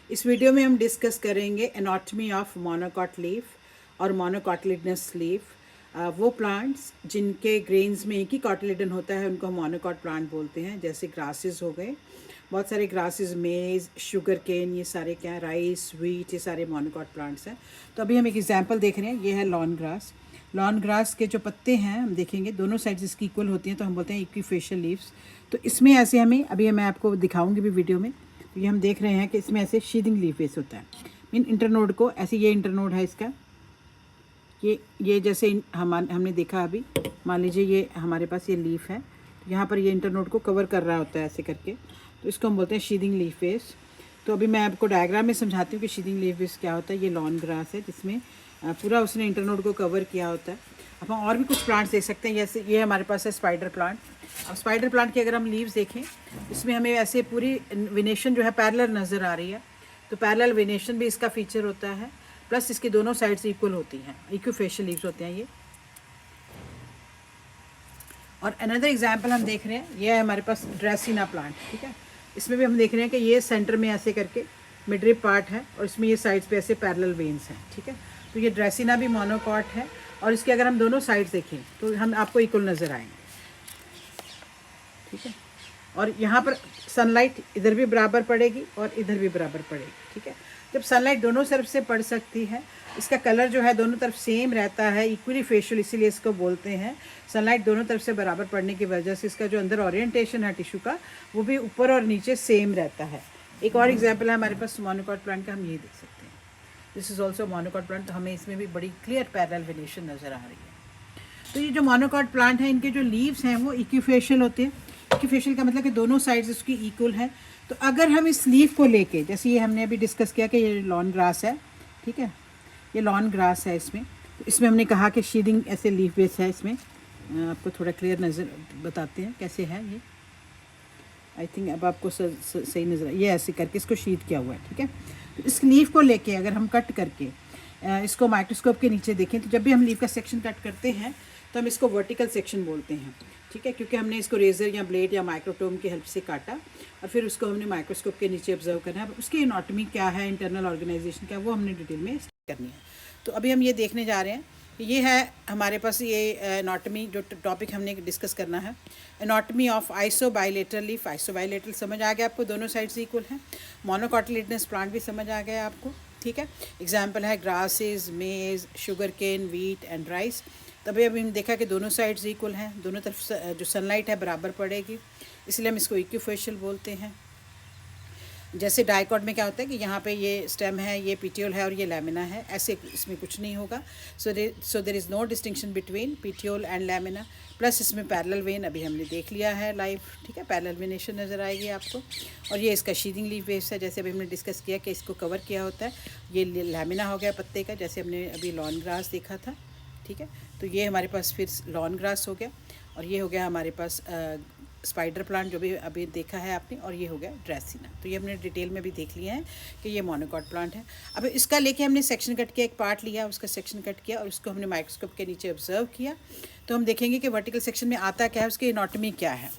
इस वीडियो में हम डिस्कस करेंगे एनाटॉमी ऑफ मोनोकॉट लीफ और मोनोकॉटिलिडनस लीफ। वो प्लांट्स जिनके ग्रेन्स में एक ही कॉटिलिडन होता है उनको हम मोनोकॉट प्लांट बोलते हैं। जैसे ग्रासेस हो गए, बहुत सारे ग्रासेस, मेज, शुगर केन, ये सारे क्या है, राइस, व्हीट, ये सारे मोनोकॉट प्लांट्स हैं। तो अभी हम एक एग्जांपल देख रहे हैं, ये है लॉन ग्रास। लॉन ग्रास के जो पत्ते हैं हम देखेंगे दोनों साइड्स इसकी इक्वल होती हैं, तो हम बोलते हैं इक्विफेशियल लीव्स। तो इसमें ऐसे हमें अभी मैं आपको दिखाऊंगी भी वीडियो में। तो ये हम देख रहे हैं कि इसमें ऐसे शीदिंग लीफ बेस होता है। मीन इंटरनोड को ऐसे, ये इंटरनोड है इसका, ये जैसे हमने देखा अभी, मान लीजिए ये हमारे पास ये लीफ है, तो यहाँ पर ये इंटरनोड को कवर कर रहा होता है ऐसे करके, तो इसको हम बोलते हैं शीदिंग लीफ बेस। तो अभी मैं आपको डायग्राम में समझाती हूँ कि शीदिंग लीफ बेस क्या होता है। ये लॉन ग्रास है जिसमें पूरा उसने इंटरनोड को कवर किया होता है। अब हम और भी कुछ प्लांट्स देख सकते हैं, जैसे ये हमारे पास है स्पाइडर प्लांट। अब स्पाइडर प्लांट की अगर हम लीव्स देखें, इसमें हमें ऐसे पूरी वेनेशन जो है पैरेलल नज़र आ रही है। तो पैरेलल वेनेशन भी इसका फीचर होता है, प्लस इसकी दोनों साइड्स इक्वल होती हैं, इक्विफेशियल लीव्स होते हैं ये। और अनदर एग्जांपल हम देख रहे हैं, ये है हमारे पास ड्रेसिना प्लांट। ठीक है, इसमें भी हम देख रहे हैं कि ये सेंटर में ऐसे करके मिडरिप पार्ट है और इसमें ये साइड्स पे ऐसे पैरेलल वेन्स हैं। ठीक है, तो ये ड्रेसिना भी मोनोकॉट है और इसके अगर हम दोनों साइड्स देखें तो हम आपको इक्वल नज़र आएंगे। ठीक है, और यहाँ पर सनलाइट इधर भी बराबर पड़ेगी और इधर भी बराबर पड़ेगी। ठीक है, जब सनलाइट दोनों तरफ से पड़ सकती है, इसका कलर जो है दोनों तरफ सेम रहता है, इक्वली फेशियल, इसीलिए इसको बोलते हैं। सनलाइट दोनों तरफ से बराबर पड़ने की वजह से इसका जो अंदर ओरिएंटेशन है टिश्यू का, वो भी ऊपर और नीचे सेम रहता है। एक और एग्जाम्पल है हमारे पास मोनोकॉट प्लांट का, हम ये देख सकते हैं, this is also monocot plant. तो हमें इसमें भी बड़ी क्लियर पैरेलल वेनेशन नज़र आ रही है। तो ये जो मोनोकॉट प्लांट है, इनके जो लीव्स हैं वो इक्विफेशियल होते हैं। इक्विफेशियल का मतलब कि दोनों साइड्स उसकी इक्वल हैं। तो अगर हम इस लीफ को लेके, जैसे ये हमने अभी डिस्कस किया कि ये लॉन ग्रास है, ठीक है, ये लॉन ग्रास है, इसमें तो इसमें हमने कहा कि शीडिंग ऐसे लीफ बेस है। इसमें आपको थोड़ा क्लियर नज़र बताते हैं कैसे है ये। आई थिंक अब आपको सही नज़र, ये ऐसे करके इसको शीट किया हुआ है। ठीक है, तो इस लीफ को लेके अगर हम कट करके इसको माइक्रोस्कोप के नीचे देखें, तो जब भी हम लीफ का सेक्शन कट करते हैं तो हम इसको वर्टिकल सेक्शन बोलते हैं। ठीक है, क्योंकि हमने इसको रेज़र या ब्लेड या माइक्रोटोम की हेल्प से काटा और फिर उसको हमने माइक्रोस्कोप के नीचे ऑब्जर्व करना है। उसकी एनाटॉमी क्या है, इंटरनल ऑर्गेनाइजेशन क्या है, वो हमने डिटेल में करनी है। तो अभी हम ये देखने जा रहे हैं, ये है हमारे पास ये एनाटॉमी, जो टॉपिक हमने डिस्कस करना है, एनाटॉमी ऑफ आइसोबाइलेटरल लीफ। आइसोबाइलेटरल समझ आ गया आपको, दोनों साइड्स इक्वल हैं। मोनोकॉटिलिडनस प्लांट भी समझ आ गया आपको। ठीक है, एग्जाम्पल है grasses, maize, sugar cane, wheat and rice. तभी अभी हम देखा कि दोनों साइड्स इक्वल हैं, दोनों तरफ जो सनलाइट है बराबर पड़ेगी, इसलिए हम इसको इक्विफेशियल बोलते हैं। जैसे डाइकॉट में क्या होता है कि यहाँ पे ये स्टेम है, ये पीटियोल है और ये लैमिना है, ऐसे इसमें कुछ नहीं होगा। So there is no distinction between petiole and lamina. Plus इसमें पैरेलल वेन अभी हमने देख लिया है लाइव। ठीक है, पैरेलल वेनेशन नज़र आएगी आपको। और ये इसका शीदिंग लीफ बेस है, जैसे अभी हमने डिस्कस किया कि इसको कवर किया होता है। ये लैमिना हो गया पत्ते का, जैसे हमने अभी लॉन ग्रास देखा था। ठीक है, तो ये हमारे पास फिर लॉन ग्रास हो गया, और ये हो गया हमारे पास स्पाइडर प्लांट जो भी अभी देखा है आपने, और ये हो गया ड्रेसिना। तो ये हमने डिटेल में भी देख लिया है कि ये मोनोकॉट प्लांट है। अब इसका लेके हमने सेक्शन कट किया, एक पार्ट लिया, उसका सेक्शन कट किया और उसको हमने माइक्रोस्कोप के नीचे ऑब्जर्व किया। तो हम देखेंगे कि वर्टिकल सेक्शन में आता क्या है, उसकी एनाटॉमी क्या है।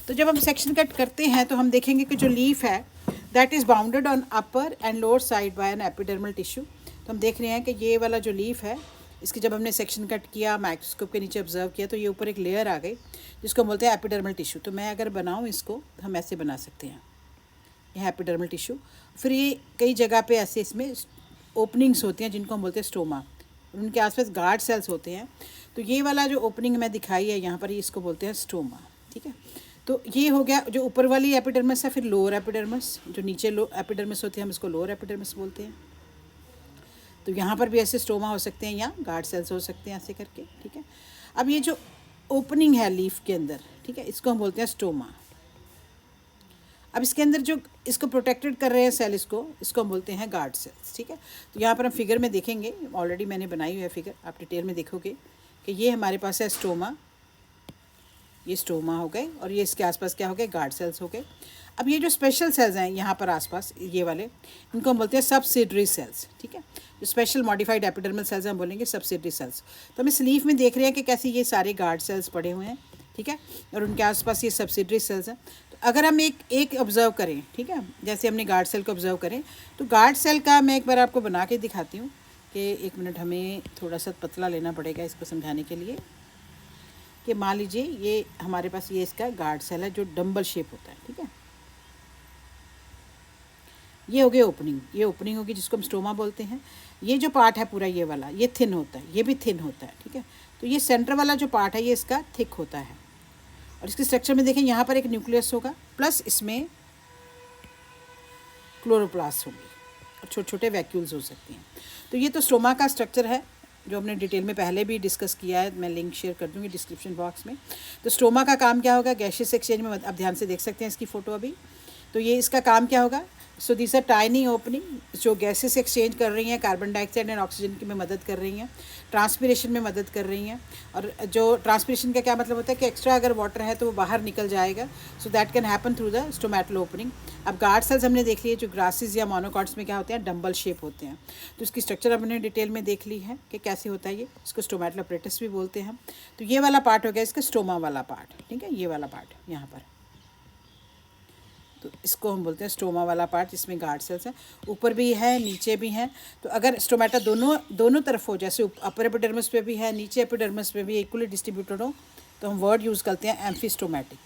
तो जब हम सेक्शन कट करते हैं तो हम देखेंगे कि जो लीफ है that is bounded on upper and lower side by an epidermal tissue. तो हम देख रहे हैं कि ये वाला जो लीफ है, इसकी जब हमने सेक्शन कट किया, माइक्रोस्कोप के नीचे ऑब्जर्व किया, तो ये ऊपर एक लेयर आ गई जिसको बोलते हैं एपिडर्मल टिश्यू। तो मैं अगर बनाऊँ इसको, हम ऐसे बना सकते हैं, यह एपिडर्मल टिश्यू। फिर ये कई जगह पे ऐसे इसमें ओपनिंग्स होती हैं जिनको हम बोलते हैं स्टोमा, उनके आसपास गार्ड सेल्स होते हैं। तो ये वाला जो ओपनिंग मैं दिखाई है यहाँ पर, इसको बोलते हैं स्टोमा। ठीक है, तो ये हो गया जो ऊपर वाली एपिडर्मिस है। फिर लोअर एपिडर्मिस, जो नीचे एपिडर्मिस होती है, हम इसको लोअर एपिडर्मिस बोलते हैं। तो यहाँ पर भी ऐसे स्टोमा हो सकते हैं या गार्ड सेल्स हो सकते हैं ऐसे करके। ठीक है, अब ये जो ओपनिंग है लीफ के अंदर, ठीक है, इसको हम बोलते हैं स्टोमा। अब इसके अंदर जो इसको प्रोटेक्टेड कर रहे हैं सेल, इसको हम बोलते हैं गार्ड सेल्स। ठीक है, तो यहाँ पर हम फिगर में देखेंगे, ऑलरेडी मैंने बनाई हुई है फिगर, आप डिटेल में देखोगे कि ये हमारे पास है स्टोमा, ये स्टोमा हो गए, और ये इसके आसपास क्या हो गए, गार्ड सेल्स हो गए। अब ये जो स्पेशल सेल्स हैं यहाँ पर आसपास, ये वाले, इनको हम बोलते हैं सबसिडरी सेल्स। ठीक है, जो स्पेशल मॉडिफाइड एपिडर्मल सेल्स हम बोलेंगे सबसिडरी सेल्स। तो हम इस लीफ में देख रहे हैं कि कैसे ये सारे गार्ड सेल्स पड़े हुए हैं। ठीक है, और उनके आसपास ये सबसिडरी सेल्स हैं। तो अगर हम एक एक ऑब्ज़र्व करें, ठीक है, जैसे हमने गार्ड सेल को ऑब्ज़र्व करें, तो गार्ड सेल का मैं एक बार आपको बना के दिखाती हूँ कि 1 मिनट हमें थोड़ा सा पतला लेना पड़ेगा इसको समझाने के लिए। कि मान लीजिए ये हमारे पास ये इसका गार्ड सेल है जो डंबल शेप होता है, ठीक है। ये हो गई ओपनिंग, ये ओपनिंग होगी जिसको हम स्टोमा बोलते हैं। ये जो पार्ट है पूरा ये वाला, ये थिन होता है, ये भी थिन होता है, ठीक है। तो ये सेंटर वाला जो पार्ट है ये इसका थिक होता है। और इसके स्ट्रक्चर में देखें, यहाँ पर एक न्यूक्लियस होगा, प्लस इसमें क्लोरोप्लास्ट होंगे और छोटे छोटे वैक्यूल्स हो सकती हैं। तो ये तो स्टोमा का स्ट्रक्चर है जो हमने डिटेल में पहले भी डिस्कस किया है, मैं लिंक शेयर कर दूँगी डिस्क्रिप्शन बॉक्स में। तो स्टोमा का काम क्या होगा, गैशियस एक्सचेंज में, आप ध्यान से देख सकते हैं इसकी फ़ोटो अभी। तो ये इसका काम क्या होगा, so this are tiny opening जो गैसेस एक्सचेंज कर रही हैं, कार्बन डाइऑक्साइड एंड ऑक्सीजन की में मदद कर रही हैं, ट्रांसपिरेशन में मदद कर रही हैं। और जो ट्रांसपिरेशन का क्या मतलब होता है कि एक्स्ट्रा अगर वाटर है तो वो बाहर निकल जाएगा, so that can happen through the stomatal opening. अब गार्ड सेल्स हमने देख लिए जो ग्रासेस या मोनोकॉट्स में क्या होते हैं, डंबल शेप होते हैं। तो इसकी स्ट्रक्चर हमने डिटेल में देख ली है कि कैसे होता है ये। इसको स्टोमेटल अपरेटस भी बोलते हैं हम। तो ये वाला पार्ट हो गया इसका स्टोमा वाला पार्ट, ठीक है, ये वाला पार्ट यहाँ पर। तो इसको हम बोलते हैं स्टोमा वाला पार्ट जिसमें गार्ड सेल्स हैं, ऊपर भी है नीचे भी हैं। तो अगर स्टोमेटा दोनों तरफ हो, जैसे अपर एपिडर्मिस पे भी है, नीचे एपिडर्मिस पे भी इक्वली डिस्ट्रीब्यूटेड हो, तो हम वर्ड यूज़ करते हैं एम्फिस्टोमेटिक,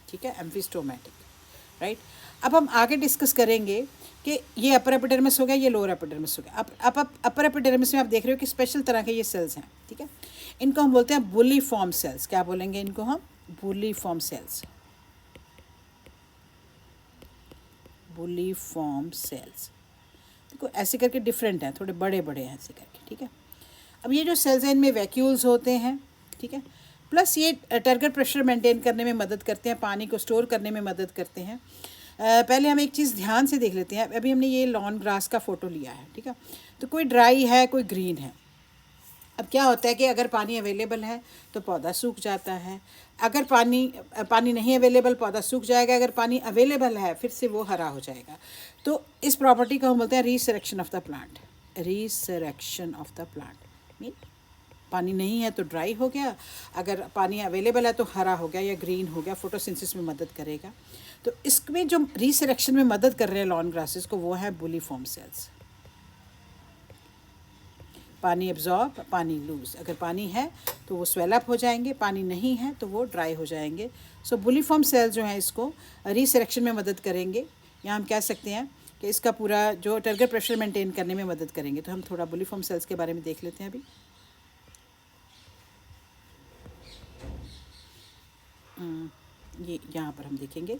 ठीक है, एम्फिस्टोमेटिक, राइट। अब हम आगे डिस्कस करेंगे कि ये अपर एपिडर्मिस हो गया, ये लोअर एपिडर्मिस हो गया। अब अपर एपिडर्मिस में आप देख रहे हो कि स्पेशल तरह के ये सेल्स हैं, ठीक है। इनको हम बोलते हैं बुली फॉर्म सेल्स। क्या बोलेंगे इनको हम, बुली फॉर्म सेल्स, बुली फॉर्म सेल्स। देखो ऐसे करके डिफरेंट हैं, थोड़े बड़े बड़े हैं ऐसे करके, ठीक है। अब ये जो सेल्स हैं इनमें वैक्यूल्स होते हैं, ठीक है, प्लस ये टारगेट प्रेशर मेंटेन करने में मदद करते हैं, पानी को स्टोर करने में मदद करते हैं। पहले हम एक चीज़ ध्यान से देख लेते हैं। अभी हमने ये लॉन ग्रास का फ़ोटो लिया है, ठीक है। तो कोई ड्राई है, कोई ग्रीन है। अब क्या होता है कि अगर पानी अवेलेबल है तो पौधा सूख जाता है, अगर पानी नहीं अवेलेबल पौधा सूख जाएगा, अगर पानी अवेलेबल है फिर से वो हरा हो जाएगा। तो इस प्रॉपर्टी को हम बोलते हैं resurrection of the plant. Resurrection of the plant mean पानी नहीं है तो ड्राई हो गया, अगर पानी अवेलेबल है तो हरा हो गया या ग्रीन हो गया, फोटोसिंथेसिस में मदद करेगा। तो इसमें जो रीसरेक्शन में मदद कर रहे हैं लॉन ग्रासेस को, वो है बुलीफॉर्म सेल्स। पानी एब्जॉर्ब, पानी लूज। अगर पानी है तो वो स्वेल अप हो जाएंगे, पानी नहीं है तो वो ड्राई हो जाएंगे। सो बुलीफॉर्म सेल्स जो हैं इसको रीसरेक्शन में मदद करेंगे, या हम कह सकते हैं कि इसका पूरा जो टारगेट प्रेशर मेंटेन करने में मदद करेंगे। तो हम थोड़ा बुलीफॉर्म सेल्स के बारे में देख लेते हैं अभी। ये यहाँ पर हम देखेंगे,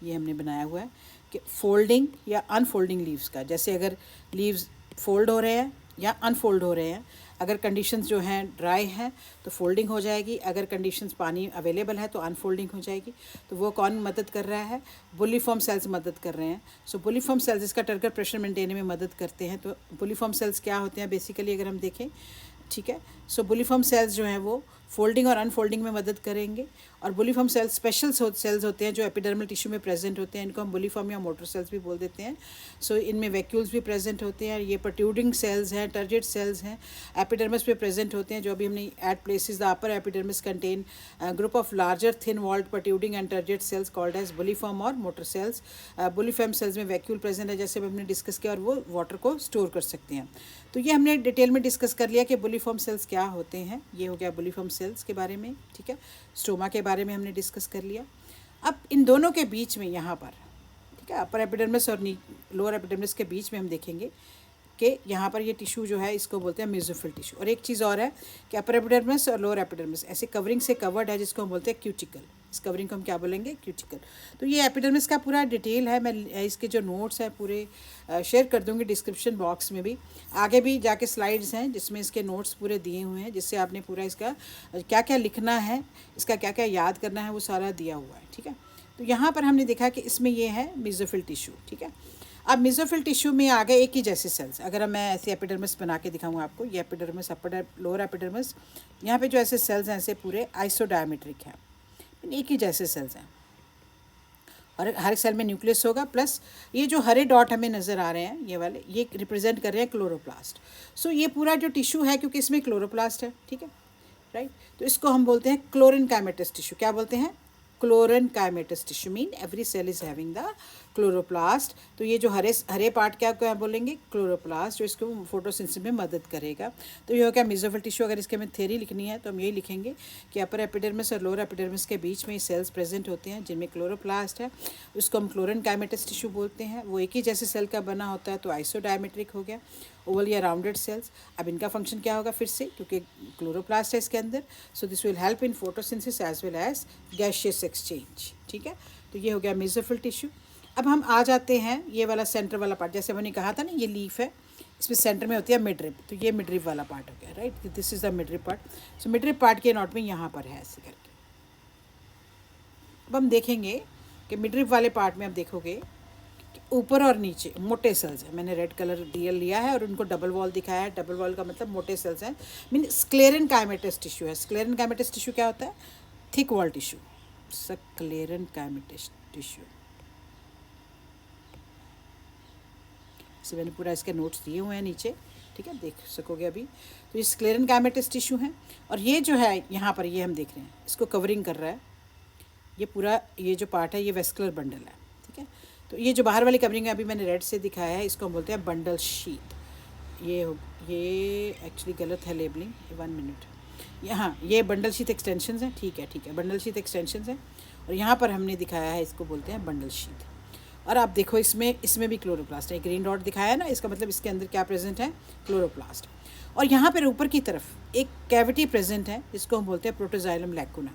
ये हमने बनाया हुआ है कि फोल्डिंग या अनफोल्डिंग लीव्स का। जैसे अगर लीव्स फोल्ड हो रहे हैं या अनफोल्ड हो रहे हैं, अगर कंडीशंस जो हैं ड्राई हैं तो फोल्डिंग हो जाएगी, अगर कंडीशंस पानी अवेलेबल है तो अनफोल्डिंग हो जाएगी। तो वो कौन मदद कर रहा है, बुलीफॉर्म सेल्स मदद कर रहे हैं। सो बुलीफॉर्म सेल्स इसका टारगेट प्रेशर मेंटेन में मदद करते हैं। तो बुलीफॉर्म सेल्स क्या होते हैं बेसिकली अगर हम देखें, ठीक है। सो बुलीफॉर्म सेल्स जो हैं वो फोल्डिंग और अनफोल्डिंग में मदद करेंगे। और बुलीफॉर्म सेल्स स्पेशल सेल्स होते हैं जो एपिडर्मल टिश्यू में प्रेजेंट होते हैं, इनको हम बुलीफॉर्म या मोटर सेल्स भी बोल देते हैं। सो इनमें वैक्यूल्स भी प्रेजेंट होते हैं। ये प्रोट्रूडिंग सेल्स हैं, टर्जिड सेल्स हैं, एपिडर्मिस पे प्रेजेंट होते हैं। जो अभी हमने at places the upper epidermis contain group of larger thin walled protruding and turgid cells called as bulliform और मोटर सेल्स। बुलीफॉर्म सेल्स में वैक्यूल प्रेजेंट है जैसे हमने डिस्कस किया, और वो वाटर को स्टोर कर सकते हैं। तो ये हमने डिटेल में डिस्कस कर लिया कि बुलीफॉर्म सेल्स क्या होते हैं। ये हो गया बुलीफॉर्म सेल्स के बारे में, ठीक है। स्टोमा के बारे में हमने डिस्कस कर लिया। अब इन दोनों के बीच में यहाँ पर, ठीक है, अपर एपिडर्मिस और लोअर एपिडर्मिस के बीच में हम देखेंगे कि यहाँ पर ये टिश्यू जो है इसको बोलते हैं मेसोफिल टिश्यू। और एक चीज़ और है कि अपर एपिडर्मिस और लोअर एपिडर्मिस ऐसे कवरिंग से कवर्ड है जिसको हम बोलते हैं क्यूटिकल। इस कवरिंग को हम क्या बोलेंगे, क्यूटिकल। तो ये एपिडर्मिस का पूरा डिटेल है, मैं इसके जो नोट्स हैं पूरे शेयर कर दूँगी डिस्क्रिप्शन बॉक्स में भी। आगे भी जाके स्लाइड्स हैं जिसमें इसके नोट्स पूरे दिए हुए हैं, जिससे आपने पूरा इसका क्या क्या लिखना है, इसका क्या क्या याद करना है, वो सारा दिया हुआ है, ठीक है। तो यहाँ पर हमने देखा कि इसमें ये है मेसोफिल टिश्यू, ठीक है। अब मेसोफिल टिश्यू में आ गए एक ही जैसे सेल्स। अगर मैं ऐसे एपिडर्मिस बना के दिखाऊंगा आपको, ये एपिडर्मिस, अपर लोअर एपिडर्मिस, यहाँ पे जो ऐसे सेल्स हैं ऐसे पूरे आइसोडायमेट्रिक हैं, एक ही जैसे सेल्स हैं। और हर सेल में न्यूक्लियस होगा, प्लस ये जो हरे डॉट हमें नज़र आ रहे हैं ये वाले, ये रिप्रेजेंट कर रहे हैं क्लोरोप्लास्ट। सो ये पूरा जो टिश्यू है, क्योंकि इसमें क्लोरोप्लास्ट है, ठीक है, राइट। तो इसको हम बोलते हैं क्लोरेनकाइमेटस टिश्यू। क्या बोलते हैं? Chlorenchymatous tissue mean every cell is having the chloroplast. तो ये जो हरे पार्ट क्या बोलेंगे? क्लोरोप्लास्ट, जो इसको फोटोसिंथेसिस में मदद करेगा। तो ये हो गया मेसोफिल टिश्यू। अगर इसके हमें थ्योरी लिखनी है तो हम यही लिखेंगे कि अपर एपिडर्मिस और लोअर एपिडर्मिस के बीच में सेल्स प्रेजेंट होते हैं जिनमें क्लोरोप्लास्ट है, उसको हम क्लोरेनकाइमेटस टिश्यू बोलते हैं। वो एक ही जैसे सेल का बना होता है, तो आइसोडायमेट्रिक हो गया, ओवल या राउंडेड सेल्स। अब इनका फंक्शन क्या होगा फिर से, क्योंकि क्लोरोप्लास्ट है इसके अंदर, so this will help in photosynthesis as well as gaseous exchange. ठीक है, तो ये हो गया मेसोफिल टिश्यू। अब हम आ जाते हैं ये वाला सेंटर वाला पार्ट, जैसे मैंने कहा था ना ये लीफ है, इसमें सेंटर में होती है मिडरिप, तो ये मिडरिप वाला पार्ट हो गया, right. This is the midrib part. So midrib part की एनाटॉमी यहाँ पर है ऐसे करके। अब हम देखेंगे कि मिडरिप वाले पार्ट में आप देखोगे कि ऊपर और नीचे मोटे सेल्स हैं। मैंने रेड कलर लिया है और उनको डबल वॉल दिखाया है। डबल वॉल का मतलब मोटे सेल्स हैं, मीन स्क्लेरेनकाइमेटस टिश्यू है। स्क्लेरेनकाइमेटस टिश्यू क्या होता है? Thick wall tissue, sclerenchymatous tissue. से मैंने पूरा इसके नोट्स दिए हुए हैं नीचे, ठीक है, देख सकोगे अभी। तो ये स्क्लेरेनकाइमेटस टिश्यू है, और ये जो है यहाँ पर ये हम देख रहे हैं, इसको कवरिंग कर रहा है ये पूरा, ये जो पार्ट है ये वेस्कुलर बंडल है, ठीक है। तो ये जो बाहर वाली कवरिंग है अभी मैंने रेड से दिखाया है, इसको हम बोलते हैं बंडल शीट। ये एक्चुअली गलत है लेबलिंग, 1 मिनट। यहाँ ये बंडल शीट एक्सटेंशंस हैं, ठीक है, बंडल शीट एक्सटेंशंस हैं, और यहाँ पर हमने दिखाया है इसको बोलते हैं बंडल शीट। और आप देखो इसमें भी क्लोरोप्लास्ट है, ग्रीन डॉट दिखाया है ना, इसका मतलब इसके अंदर क्या प्रेजेंट है? क्लोरोप्लास्ट। और यहाँ पर ऊपर की तरफ एक कैविटी प्रेजेंट है, जिसको हम बोलते हैं प्रोटोजाइलम लैकुना।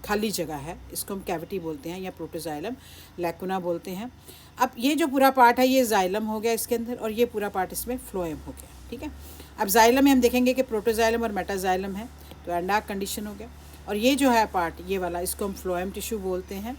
खाली जगह है, इसको हम कैविटी बोलते हैं या प्रोटोजाइलम लैकुना बोलते हैं। अब ये जो पूरा पार्ट है ये जाइलम हो गया इसके अंदर, और ये पूरा पार्ट इसमें फ्लोएम हो गया, ठीक है। अब जाइलम में हम देखेंगे कि प्रोटोजाइलम और मेटाजाइलम है, तो एंडार्क कंडीशन हो गया। और ये जो है पार्ट ये वाला, इसको हम फ्लोएम टिश्यू बोलते हैं।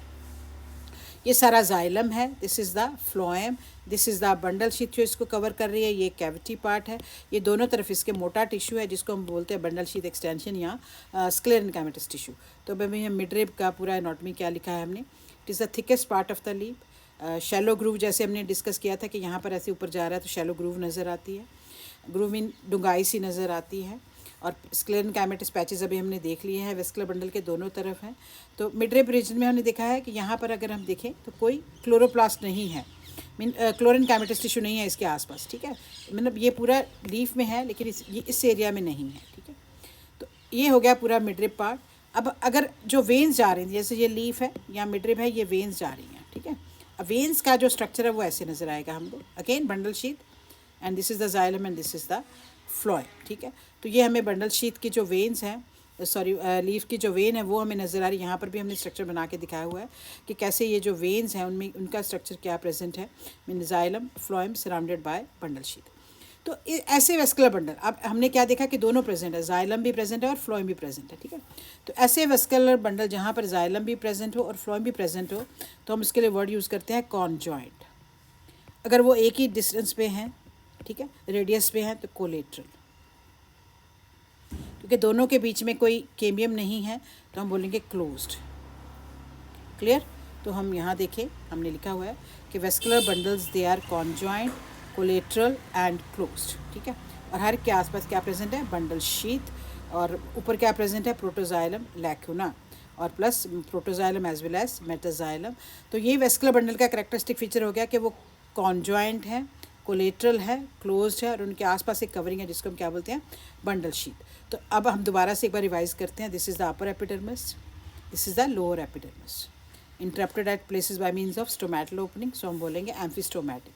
ये सारा जाइलम है, this is the phloem, this is the bundle sheath जो इसको कवर कर रही है, ये कैविटी पार्ट है। ये दोनों तरफ इसके मोटा टिश्यू है जिसको हम बोलते हैं बंडल शीट एक्सटेंशन या स्क्लेरेनकाइमेटस टिश्यू। तो अभी हम मिडरिप का पूरा एनाटॉमी क्या लिखा है हमने, it is the thickest part of the leaf. Shallow groove जैसे हमने डिस्कस किया था कि यहाँ पर ऐसे ऊपर जा रहा है तो शैलो ग्रूव नज़र आती है, ग्रूव इन डुंगाई सी नज़र आती है। और स्क्लेरेनकाइमेटस पैचेस अभी हमने देख लिए हैं, वेस्कुलर बंडल के दोनों तरफ हैं। तो मिडरिप रीजन में हमने देखा है कि यहाँ पर अगर हम देखें तो कोई क्लोरोप्लास्ट नहीं है, मीन क्लोरेनकाइमेटस टिश्यू नहीं है इसके आसपास, ठीक है। मतलब ये पूरा लीफ में है लेकिन इस एरिया में नहीं है, ठीक है। तो ये हो गया पूरा मिडरिप पार्ट। अब अगर जो वेन्स जा रही हैं, जैसे ये लीफ है या मिडरिप है, ये वेन्स जा रही हैं, ठीक है। अब वेन्स का जो स्ट्रक्चर है वो ऐसे नज़र आएगा हमको, again bundle sheath, and this is the xylem and this is the phloem, ठीक है। तो ये हमें बंडल शीट की जो वेन्स हैं, लीफ की जो वेन है वो हमें नज़र आ रही है। यहाँ पर भी हमने स्ट्रक्चर बना के दिखाया हुआ है कि कैसे ये जो वेन्स हैं उनमें उनका स्ट्रक्चर क्या प्रेजेंट है, mean xylem phloem surrounded by bundle sheath. तो ऐसे वेस्कुलर बंडल, अब हमने क्या देखा कि दोनों प्रेजेंट है, जाइलम भी प्रेजेंट है और फ्लोएम भी प्रेजेंट है, ठीक है। तो ऐसे वेस्कुलर बंडल जहाँ पर जाइलम भी प्रेजेंट हो और फ्लोएम भी प्रेजेंट हो, तो हम इसके लिए वर्ड यूज़ करते हैं कॉन्जॉइंट। अगर वो एक ही डिस्टेंस पे हैं, ठीक है, रेडियस पे हैं, तो कोलेट्रल। क्योंकि दोनों के बीच में कोई केमियम नहीं है तो हम बोलेंगे क्लोज्ड। क्लियर? तो हम यहाँ देखें, हमने लिखा हुआ है कि vascular bundles they are conjoint, collateral and closed, ठीक है। और हर के आसपास क्या प्रेजेंट है? बंडल शीथ, और ऊपर क्या प्रेजेंट है? प्रोटोजाइलम लैकुना, और plus protoxylem as well as metaxylem. तो ये वेस्कुलर बंडल का कैरेक्टरिस्टिक फीचर हो गया कि वो कॉन्जॉइंट है, कोलेट्रल है, क्लोज्ड है, और उनके आसपास एक कवरिंग है जिसको हम क्या बोलते हैं? Bundle sheath. तो अब हम दोबारा से एक बार रिवाइज करते हैं। This is the upper epidermis, this is the lower epidermis, interrupted at places by means of stomatal opening, so हम बोलेंगे amphistomatic.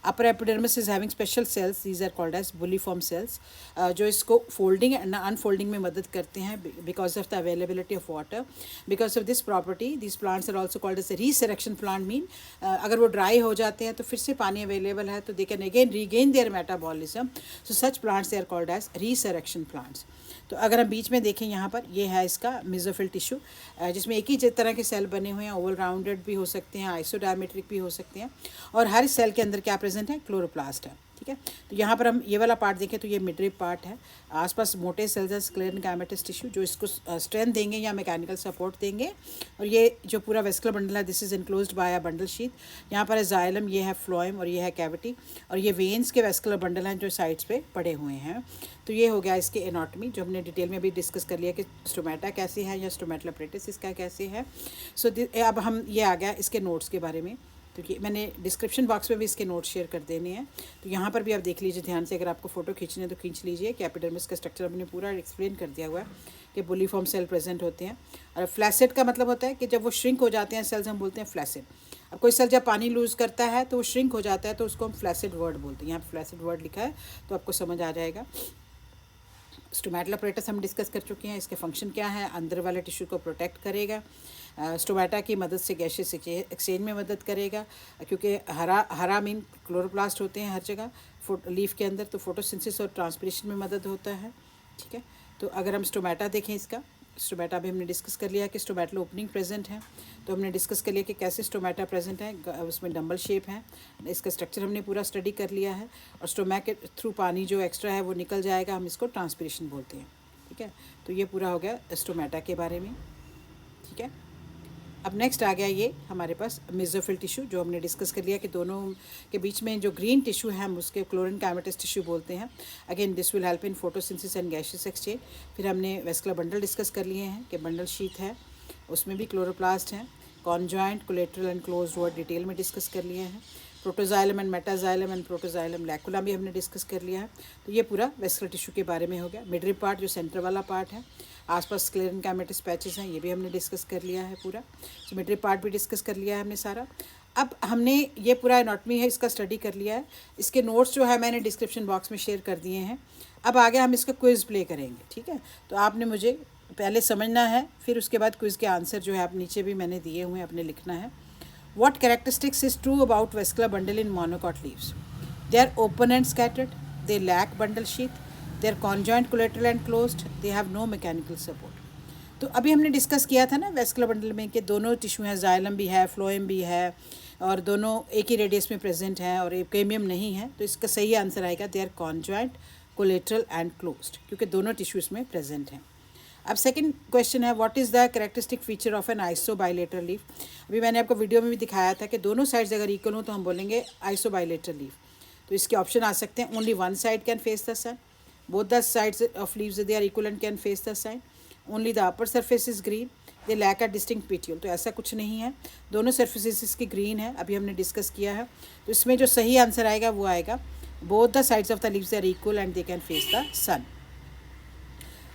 Upper epidermis is having special cells, these are called as bulliform cells, जो इसको folding and unfolding में मदद करते हैं because of the availability of water. Because of this property these plants are also called as resurrection plant, mean अगर वो dry हो जाते हैं तो फिर से पानी अवेलेबल है तो they can again regain their metabolism, so such plants they are called as resurrection plants. तो अगर हम बीच में देखें यहाँ पर, ये है इसका मेसोफिल टिश्यू, जिसमें एक ही तरह के सेल बने हुए हैं, ओवल राउंडेड भी हो सकते हैं, आइसोडायमेट्रिक भी हो सकते हैं, और हर सेल के अंदर क्या प्रेजेंट है? क्लोरोप्लास्ट है, ठीक है। तो यहाँ पर हम ये वाला पार्ट देखें तो ये मिडरिप पार्ट है, आसपास मोटे सेल्स हैं स्क्लेरेनकाइमेटस टिश्यू जो इसको स्ट्रेंथ देंगे या मैकेनिकल सपोर्ट देंगे। और ये जो पूरा वेस्कुलर बंडल है this is enclosed bye a bundle sheath. यहाँ पर है जाइलम, ये है फ्लोएम और ये है कैविटी, और ये वेन्स के वेस्कुलर बंडल हैं जो साइड्स पे पड़े हुए हैं। तो ये हो गया इसके एनाटॉमी जो हमने डिटेल में भी डिस्कस कर लिया कि स्टोमेटा कैसे है या स्टोमेटल अपरेटस इसका कैसे है। सो अब हम ये आ गया इसके नोट्स के बारे में, क्योंकि मैंने डिस्क्रिप्शन बॉक्स में भी इसके नोट शेयर कर देने हैं। तो यहाँ पर भी आप देख लीजिए ध्यान से, अगर आपको फोटो खींचने तो खींच लीजिए कि एपिडर्मिस का स्ट्रक्चर हमने पूरा एक्सप्लेन कर दिया हुआ है कि बुलिफॉर्म सेल प्रेजेंट होते हैं। और फ्लैसेट का मतलब होता है कि जब वो श्रिंक हो जाते हैं सेल्स हम बोलते हैं फ्लैसेट। अब कोई सेल जब पानी लूज़ करता है तो वो श्रिंक हो जाता है तो उसको हम फ्लैसेट वर्ड बोलते हैं। यहाँ फ्लैसेट वर्ड लिखा है तो आपको समझ आ जाएगा। स्टोमेटल अपरेटस हम डिस्कस कर चुके हैं, इसके फंक्शन क्या है, अंदर वाले टिश्यू को प्रोटेक्ट करेगा, स्टोमेटा की मदद से गैसेस एक्सचेंज में मदद करेगा, क्योंकि हरा मीन क्लोरोप्लास्ट होते हैं हर जगह लीफ के अंदर, तो फोटोसिंथेसिस और ट्रांसपिरेशन में मदद होता है। ठीक है, तो अगर हम स्टोमेटा देखें, इसका स्टोमेटा भी हमने डिस्कस कर लिया कि स्टोमेटल ओपनिंग प्रेजेंट है। तो हमने डिस्कस कर लिया कि कैसे स्टोमेटा प्रेजेंट है, उसमें डंबल शेप है, इसका स्ट्रक्चर हमने पूरा स्टडी कर लिया है। और स्टोमैक के थ्रू पानी जो एक्स्ट्रा है वो निकल जाएगा, हम इसको ट्रांसपिरेशन बोलते हैं। ठीक है, तो ये पूरा हो गया स्टोमेटा के बारे में। ठीक है, अब नेक्स्ट आ गया ये हमारे पास मेसोफिल टिश्यू जो हमने डिस्कस कर लिया कि दोनों के बीच में जो ग्रीन टिश्यू है हम उसके क्लोरेनकाइमेटस टिश्यू बोलते हैं। Again this will help in photosynthesis and gases exchange. फिर हमने वेस्कुलर बंडल डिस्कस कर लिए हैं कि बंडल शीथ है, उसमें भी क्लोरोप्लास्ट है। Conjoint, collateral and closed word detail में डिस्कस कर लिए हैं। Protoxylem and metaxylem and protoxylem lacuna भी हमने डिस्कस कर लिया है। तो ये पूरा वेस्कुलर टिश्यू के बारे में हो गया। मिडरिप पार्ट जो सेंटर वाला पार्ट है, आसपास स्क्लेरेनकाइमेटस पैचेस हैं, ये भी हमने डिस्कस कर लिया है पूरा। तो मिडरिप पार्ट भी डिस्कस कर लिया है हमने सारा। अब हमने ये पूरा एनाटॉमी है इसका स्टडी कर लिया है। इसके नोट्स जो है मैंने डिस्क्रिप्शन बॉक्स में शेयर कर दिए हैं। अब आगे हम इसका क्विज़ प्ले करेंगे। ठीक है, तो आपने मुझे पहले समझना है, फिर उसके बाद क्विज़ के आंसर जो है आप नीचे भी मैंने दिए हुए हैं, आपने लिखना है। What characteristics is true about vascular bundle in monocot leaves? They are open and scattered. They lack bundle sheath. They are conjoined, collateral and closed. They have no mechanical support. तो अभी हमने डिस्कस किया था ना vascular bundle में कि दोनों tissue हैं, जाइलम भी है, फ्लोएम भी है, और दोनों एक ही रेडियस में प्रेजेंट हैं और एपिकेमियम नहीं है। तो इसका सही आंसर आएगा they are conjoint, collateral and closed, क्योंकि दोनों टिश्यू इसमें प्रेजेंट हैं। अब सेकंड क्वेश्चन है what is the characteristic feature of an isobilateral leaf. अभी मैंने आपको वीडियो में भी दिखाया था कि दोनों साइड्स अगर इक्वल हो तो हम बोलेंगे आइसोबाइलेटरल लीफ। तो इसके ऑप्शन आ सकते हैं only one side can face the sun, both the sides of leaves they are equal and can face the sun, only the upper surface is green, they lack a distinct petiole. तो ऐसा कुछ नहीं है, दोनों surfaces इसकी green है, अभी हमने डिस्कस किया है। तो इसमें जो सही आंसर आएगा वो आएगा both the sides of the leaves are equal and they can face the sun.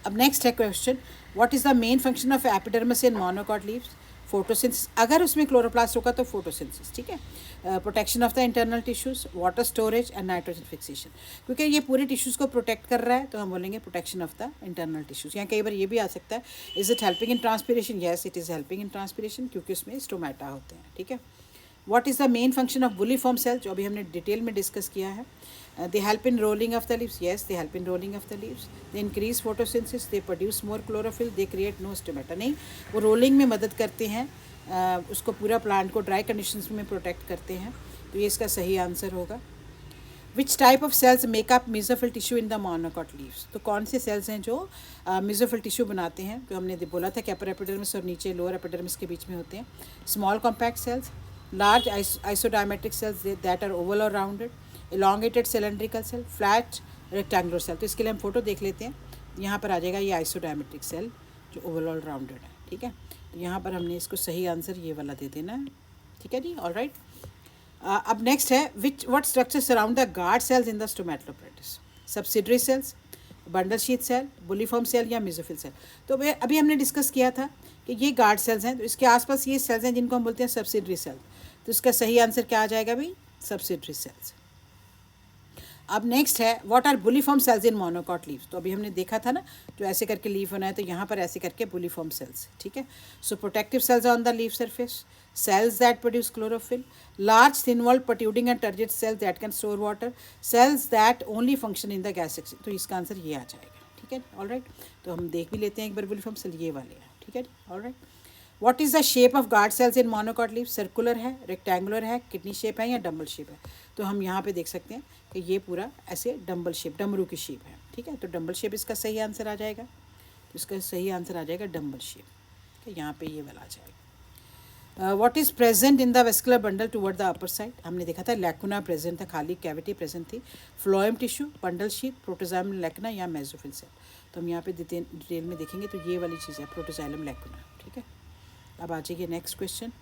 अब नेक्स्ट है question what is the main function of epidermis in monocot leaves. Photosynthesis, अगर उसमें क्लोरोप्लास्ट होगा तो फोटोसिंथेसिस। ठीक है, protection of the internal tissues, water storage and nitrogen fixation, क्योंकि ये पूरे टिश्यूज़ को प्रोटेक्ट कर रहा है तो हम बोलेंगे protection of the internal tissues. यहाँ कई बार ये भी आ सकता है is it helping in transpiration, yes it is helping in transpiration क्योंकि उसमें स्टोमेटा होते हैं। ठीक है, what is the main function of bulliform cell जो अभी हमने डिटेल में डिस्कस किया है। They help in rolling of the leaves, yes they help in rolling of the leaves. They increase photosynthesis, they produce more chlorophyll, they create no stomata। नहीं, वो rolling में मदद करते हैं, उसको पूरा प्लांट को ड्राई कंडीशंस में प्रोटेक्ट करते हैं। तो ये इसका सही आंसर होगा। Which type of cells make up mesophyll tissue in the monocot leaves. तो कौन से सेल्स हैं जो मेसोफिल टिश्यू बनाते हैं, जो हमने बोला था कि अपर एपिडर्मिस और नीचे लोअर एपिडर्मिस के बीच में होते हैं। Small compact cells, large isodiametric cells that are oval और rounded, elongated cylindrical cell, flat rectangular cell। तो इसके लिए हम फोटो देख लेते हैं। यहाँ पर आ जाएगा ये आइसोडायमेट्रिक सेल जो ओवल राउंडेड है। ठीक है, तो यहाँ पर हमने इसको सही आंसर ये वाला दे देना है। ठीक है जी, ऑल राइट। अब नेक्स्ट है what structure surround the guard cells in the stomatal apparatus. Subsidiary cells, bundle sheath cell, bulliform cell या मेसोफिल सेल। तो अभी हमने डिस्कस किया था कि ये गार्ड सेल्स हैं, तो इसके आसपास ये सेल्स हैं जिनको हम बोलते हैं सब्सिडरी सेल। तो इसका सही आंसर क्या आ जाएगा भाई, सब्सिडरी सेल्स। अब नेक्स्ट है what are bulliform cells in monocot leaves. तो अभी हमने देखा था ना जो ऐसे करके लीफ बना है, तो यहाँ पर ऐसे करके बुलिफॉर्म सेल्स। ठीक है, so protective cells on the leaf surface, cells that produce chlorophyll, large thin-walled protruding and turgid cells that can store water, cells that only function in the gas exchange। तो इसका answer ये आ जाएगा। ठीक है, all right. तो हम देख भी लेते हैं एक बार बुलिफॉर्म सेल ये वाले हैं। ठीक है, all right. What is the shape of guard cells in monocot leaf? Circular है, रेक्टेंगुलर है, किडनी शेप है या डम्बल शेप है? तो हम यहाँ पे देख सकते हैं कि ये पूरा ऐसे डम्बल शेप, डमरू की शेप है, ठीक है। तो डम्बल शेप इसका सही आंसर आ जाएगा। तो इसका सही आंसर आ जाएगा डम्बल शेप, ठीक है। यहाँ पे ये वाला आ जाएगा। What is present in the vascular bundle toward the upper side? हमने देखा था लैकुना प्रेजेंट था, खाली कैविटी प्रेजेंट थी। Phloem tissue, bundle sheath, protoxylem lacuna या मेसोफिल सेल? तो हम यहाँ पे डिटेल में देखेंगे तो ये वाली चीज़ है प्रोटोजाइलम लैकुना, ठीक है। अब आ जाइए next question.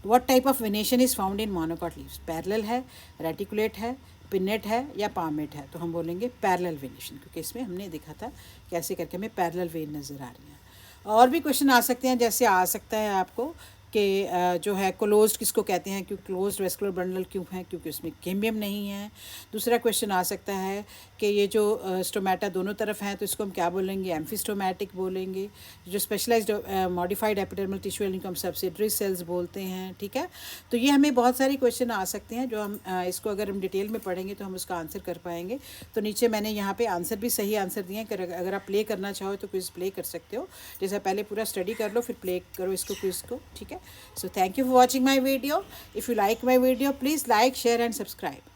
What type of venation is found in monocot leaves? Parallel है, रेटिकुलेट है, पिनेट है या पामेट है? तो हम बोलेंगे पैरेलल वेनेशन, क्योंकि इसमें हमने देखा था कैसे करके हमें पैरेलल वेन नज़र आ रही है। और भी क्वेश्चन आ सकते हैं, जैसे आ सकता है आपको कि जो है क्लोज्ड किसको कहते हैं, क्यों क्लोज्ड वेस्कुलर बंडल क्यों है? क्योंकि उसमें कैम्बियम नहीं है। दूसरा क्वेश्चन आ सकता है कि ये जो स्टोमेटा दोनों तरफ हैं तो इसको हम क्या बोलेंगे? एम्फिस्टोमैटिक बोलेंगे। जो स्पेशलाइज्ड मॉडिफाइड एपिडर्मल टिश्यू इनको हम सब्सिडरी सेल्स बोलते हैं, ठीक है। तो ये हमें बहुत सारी क्वेश्चन आ सकते हैं जो हम इसको अगर हम डिटेल में पढ़ेंगे तो हम उसका आंसर कर पाएंगे। तो नीचे मैंने यहाँ पे आंसर भी सही आंसर दिए हैं कि अगर आप प्ले करना चाहो तो क्विज़ प्ले कर सकते हो। जैसे पहले पूरा स्टडी कर लो फिर प्ले करो इसको क्विज़ को, ठीक है। So thank you for watching my video. If you like my video, please like, share and subscribe.